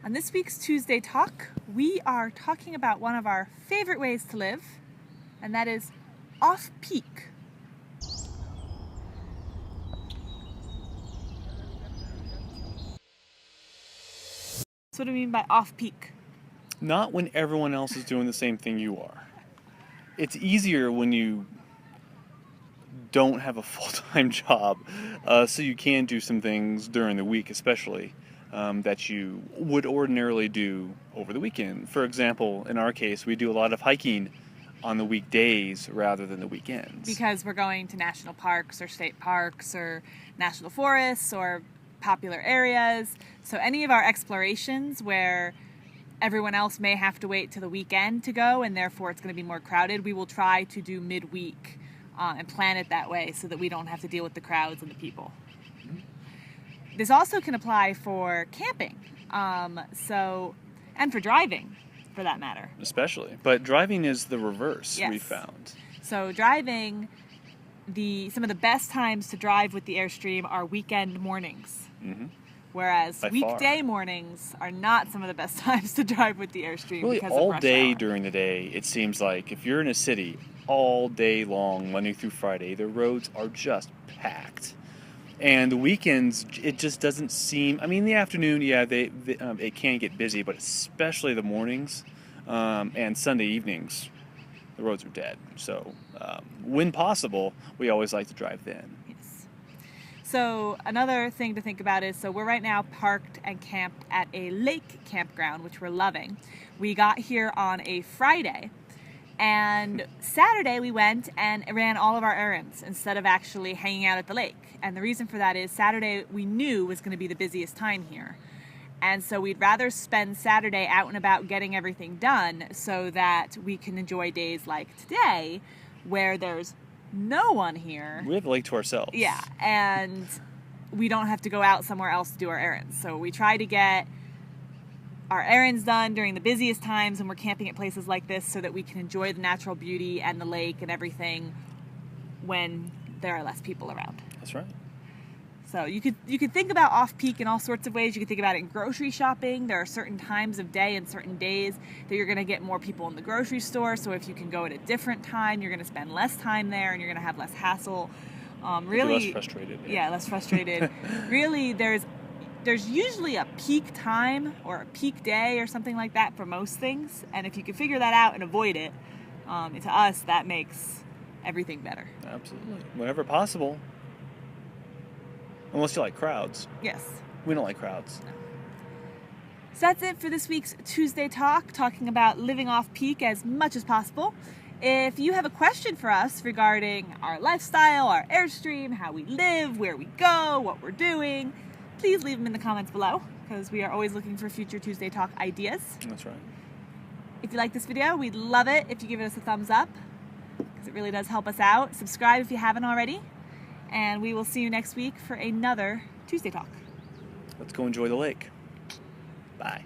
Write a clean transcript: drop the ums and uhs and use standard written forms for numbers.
On this week's Tuesday Talk, we are talking about one of our favorite ways to live, and that is off-peak. So what do we mean by off-peak? Not when everyone else is doing the same thing you are. It's easier when you don't have a full-time job, so you can do some things during the week especially that you would ordinarily do over the weekend. For example, in our case, we do a lot of hiking on the weekdays rather than the weekends. Because we're going to national parks or state parks or national forests or popular areas. So any of our explorations where everyone else may have to wait till the weekend to go and therefore it's going to be more crowded, we will try to do midweek and plan it that way so that we don't have to deal with the crowds and the people. This also can apply for camping, and for driving, for that matter. Especially. But driving is the reverse, Yes. we found. So driving, some of the best times to drive with the Airstream are weekend mornings. Mm-hmm. Whereas By weekday far. mornings are not some of the best times to drive with the Airstream Really, because all of rush day hour. during the day, it seems like if you're in a city all day long, Monday through Friday, the roads are just packed. And the weekends, it just doesn't seem. I mean, the afternoon, yeah, it can get busy, but especially the mornings and Sunday evenings, the roads are dead. So, when possible, we always like to drive then. Yes. So another thing to think about is, so we're right now parked and camped at a lake campground, which we're loving. We got here on a Friday, and Saturday we went and ran all of our errands instead of actually hanging out at the lake. And the reason for that is Saturday we knew was going to be the busiest time here. And so we'd rather spend Saturday out and about getting everything done so that we can enjoy days like today where there's no one here. We have the lake to ourselves. Yeah, and we don't have to go out somewhere else to do our errands. So we try to get our errands done during the busiest times when we're camping at places like this so that we can enjoy the natural beauty and the lake and everything when there are less people around. That's right. So you could think about off-peak in all sorts of ways. You could think about it in grocery shopping. There are certain times of day and certain days that you're going to get more people in the grocery store. So if you can go at a different time, you're going to spend less time there and you're going to have less hassle. Really, less frustrated. Yeah, less frustrated. Really, there's usually a peak time or a peak day or something like that for most things. And if you can figure that out and avoid it, to us, that makes everything better. Absolutely. Whenever possible. Unless you like crowds. Yes. We don't like crowds. So that's it for this week's Tuesday Talk, talking about living off-peak as much as possible. If you have a question for us regarding our lifestyle, our Airstream, how we live, where we go, what we're doing, please leave them in the comments below, because we are always looking for future Tuesday Talk ideas. That's right. If you like this video, we'd love it if you give us a thumbs up, because it really does help us out. Subscribe if you haven't already, and we will see you next week for another Tuesday Talk. Let's go enjoy the lake. Bye.